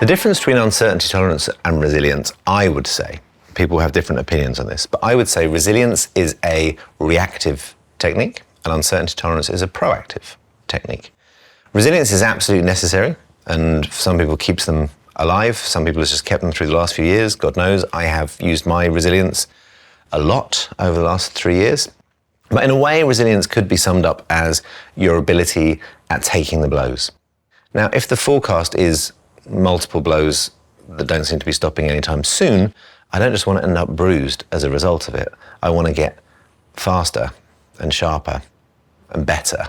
The difference between uncertainty tolerance and resilience, I would say, people have different opinions on this, but I would say resilience is a reactive technique and uncertainty tolerance is a proactive technique. Resilience is absolutely necessary, and some people keeps them alive. Some people have just kept them through the last few years. God knows, I have used my resilience a lot over the last 3 years. But in a way, resilience could be summed up as your ability at taking the blows. Now, if the forecast is multiple blows that don't seem to be stopping anytime soon, I don't just want to end up bruised as a result of it. I want to get faster and sharper and better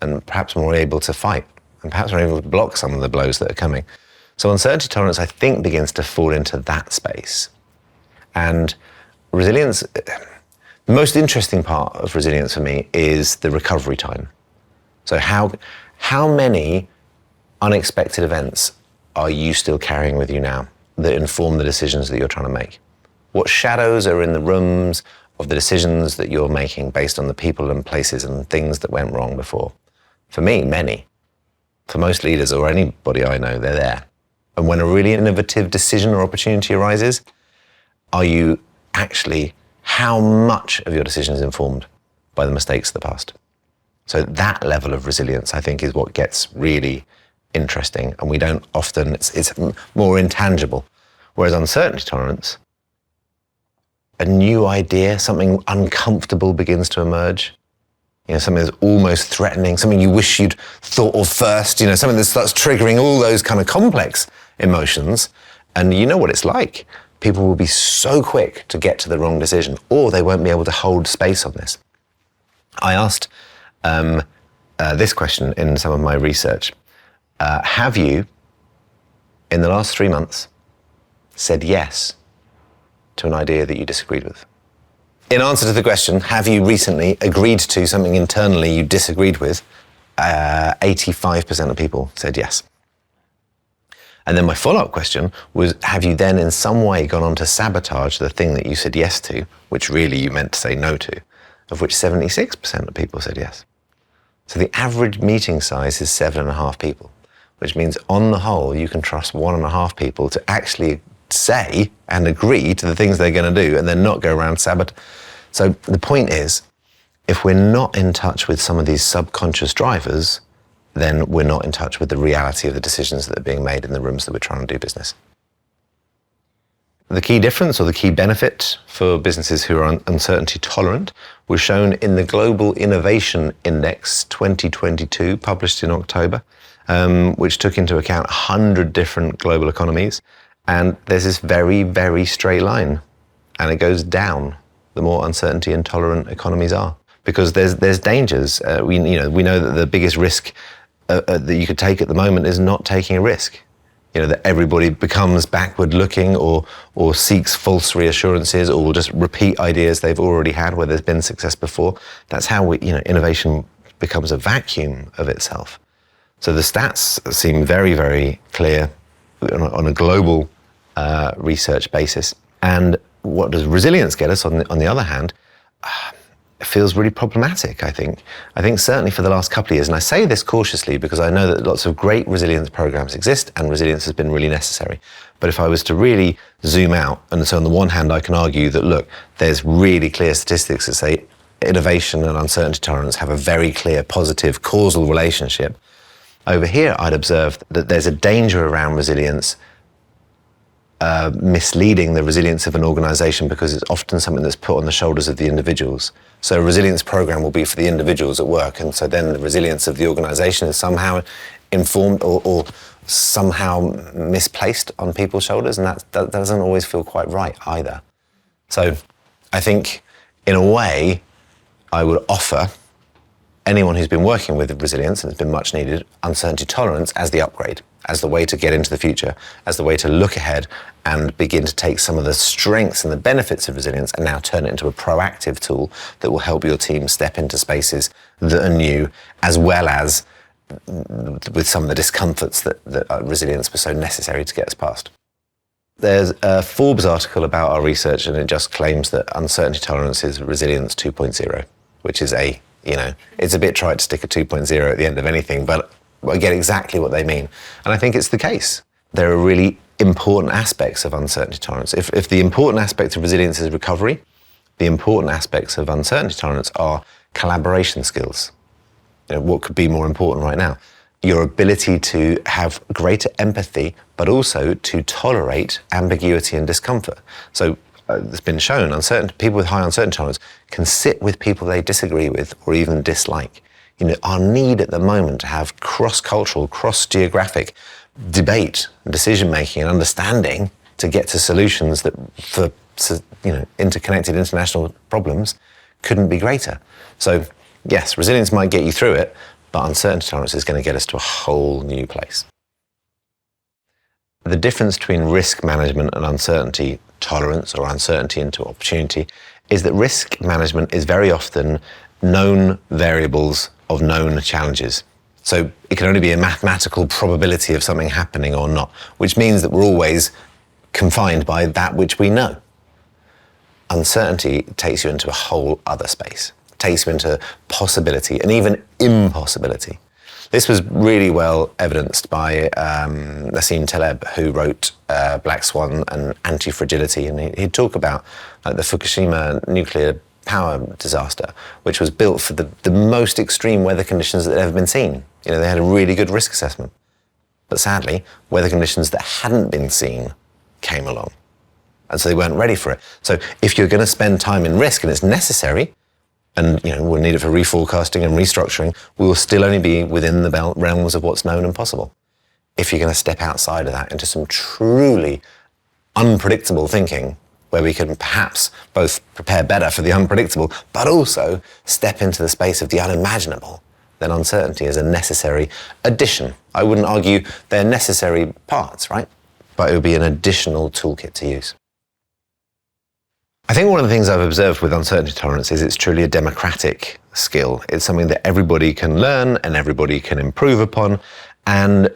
and perhaps more able to fight and perhaps more able to block some of the blows that are coming. So uncertainty tolerance, I think, begins to fall into that space. And resilience, the most interesting part of resilience for me is the recovery time. So how many unexpected events are you still carrying with you now that inform the decisions that you're trying to make? What shadows are in the rooms of the decisions that you're making based on the people and places and things that went wrong before? For me, many. For most leaders or anybody I know, they're there. And when a really innovative decision or opportunity arises, are you actually, how much of your decision is informed by the mistakes of the past? So that level of resilience, I think, is what gets really interesting. And we don't often, it's more intangible. Whereas uncertainty tolerance, a new idea, something uncomfortable begins to emerge. Something that's almost threatening, something you wish you'd thought of first, something that starts triggering all those kind of complex emotions. And you know what it's like. People will be so quick to get to the wrong decision, or they won't be able to hold space on this. I asked this question in some of my research. Have you, in the last 3 months, said yes to an idea that you disagreed with? In answer to the question, have you recently agreed to something internally you disagreed with, 85% of people said yes. And then my follow-up question was, have you then in some way gone on to sabotage the thing that you said yes to, which really you meant to say no to, of which 76% of people said yes. So the average meeting size is 7.5 people, which means on the whole, you can trust 1.5 people to actually say and agree to the things they're going to do and then not go around sabotaging. So the point is, if we're not in touch with some of these subconscious drivers, then we're not in touch with the reality of the decisions that are being made in the rooms that we're trying to do business. The key difference or the key benefit for businesses who are uncertainty tolerant was shown in the Global Innovation Index 2022, published in October, which took into account 100 different global economies. And there's this very, very straight line, and it goes down the more uncertainty intolerant economies are, because there's dangers. We know that the biggest risk that you could take at the moment is not taking a risk. That everybody becomes backward looking or seeks false reassurances or will just repeat ideas they've already had where there's been success before. That's how innovation becomes a vacuum of itself. So the stats seem very, very clear on a global research basis. And what does resilience get us, on the other hand? It feels really problematic, I think. I think certainly for the last couple of years, and I say this cautiously because I know that lots of great resilience programs exist and resilience has been really necessary. But if I was to really zoom out, and so on the one hand, I can argue that, look, there's really clear statistics that say innovation and uncertainty tolerance have a very clear positive causal relationship. Over here, I'd observe that there's a danger around resilience misleading the resilience of an organization because it's often something that's put on the shoulders of the individuals. So a resilience program will be for the individuals at work, and so then the resilience of the organization is somehow informed or somehow misplaced on people's shoulders, and that doesn't always feel quite right either. So I think, in a way, I would offer anyone who's been working with resilience, and it's been much needed, uncertainty tolerance as the upgrade, as the way to get into the future, as the way to look ahead and begin to take some of the strengths and the benefits of resilience and now turn it into a proactive tool that will help your team step into spaces that are new, as well as with some of the discomforts that resilience was so necessary to get us past. There's a Forbes article about our research, and it just claims that uncertainty tolerance is resilience 2.0, which is it's a bit trite to stick a 2.0 at the end of anything, but I get exactly what they mean. And I think it's the case. there are really important aspects of uncertainty tolerance. If the important aspect of resilience is recovery, the important aspects of uncertainty tolerance are collaboration skills. What could be more important right now? Your ability to have greater empathy, but also to tolerate ambiguity and discomfort. So it's been shown, people with high uncertainty tolerance can sit with people they disagree with or even dislike. Our need at the moment to have cross-cultural, cross-geographic debate, decision-making and understanding to get to solutions that for interconnected international problems couldn't be greater. So yes, resilience might get you through it, but uncertainty tolerance is going to get us to a whole new place. The difference between risk management and uncertainty tolerance, or uncertainty into opportunity, is that risk management is very often known variables of known challenges. So it can only be a mathematical probability of something happening or not, which means that we're always confined by that which we know. Uncertainty takes you into a whole other space. It takes you into possibility and even impossibility. This was really well evidenced by Nassim Taleb, who wrote Black Swan and Anti-Fragility, and he'd talk about the Fukushima nuclear power disaster, which was built for the most extreme weather conditions that had ever been seen. They had a really good risk assessment. But sadly, weather conditions that hadn't been seen came along. And so they weren't ready for it. So if you're going to spend time in risk, and it's necessary, and we'll need it for reforecasting and restructuring, we will still only be within the realms of what's known and possible. If you're going to step outside of that into some truly unpredictable thinking, where we can perhaps both prepare better for the unpredictable, but also step into the space of the unimaginable, then uncertainty is a necessary addition. I wouldn't argue they're necessary parts, right? But it would be an additional toolkit to use. I think one of the things I've observed with uncertainty tolerance is it's truly a democratic skill. It's something that everybody can learn and everybody can improve upon, and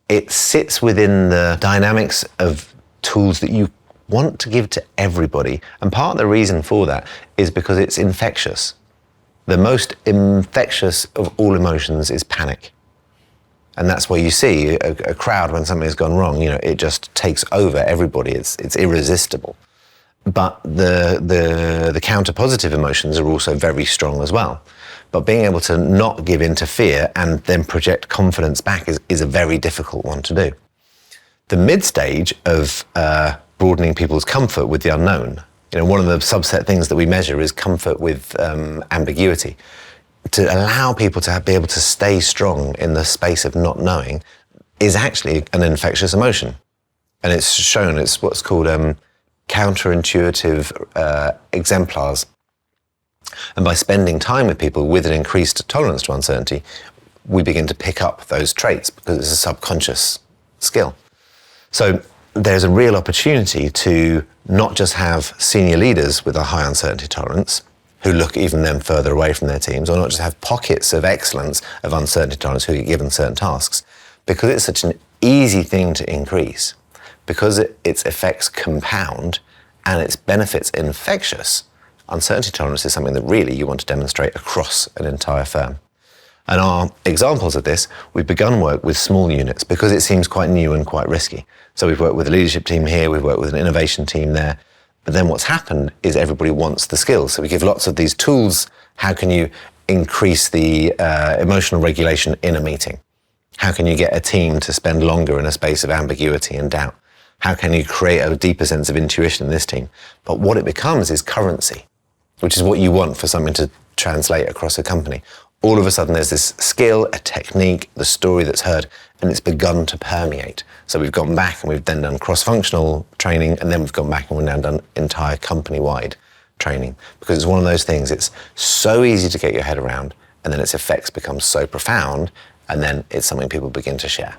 it sits within the dynamics of tools that you want to give to everybody. And part of the reason for that is because it's infectious. The most infectious of all emotions is panic. And that's why you see a crowd when something's gone wrong, it just takes over everybody. It's irresistible. But the counter-positive emotions are also very strong as well. But being able to not give in to fear and then project confidence back is a very difficult one to do. The mid-stage of broadening people's comfort with the unknown. One of the subset things that we measure is comfort with ambiguity. To allow people to be able to stay strong in the space of not knowing is actually an infectious emotion. And it's shown, it's what's called counterintuitive exemplars. And by spending time with people with an increased tolerance to uncertainty, we begin to pick up those traits because it's a subconscious skill. So there's a real opportunity to not just have senior leaders with a high uncertainty tolerance who look even then further away from their teams, or not just have pockets of excellence of uncertainty tolerance who get given certain tasks, because it's such an easy thing to increase, because its effects compound and its benefits infectious. Uncertainty tolerance is something that really you want to demonstrate across an entire firm. And our examples of this, we've begun work with small units because it seems quite new and quite risky. So we've worked with a leadership team here, we've worked with an innovation team there. But then what's happened is everybody wants the skills. So we give lots of these tools. How can you increase the emotional regulation in a meeting? How can you get a team to spend longer in a space of ambiguity and doubt? How can you create a deeper sense of intuition in this team? But what it becomes is currency, which is what you want for something to translate across a company. All of a sudden there's this skill, a technique, the story that's heard, and it's begun to permeate. So we've gone back and we've then done cross-functional training, and then we've gone back and we've now done entire company-wide training. Because it's one of those things, it's so easy to get your head around, and then its effects become so profound, and then it's something people begin to share.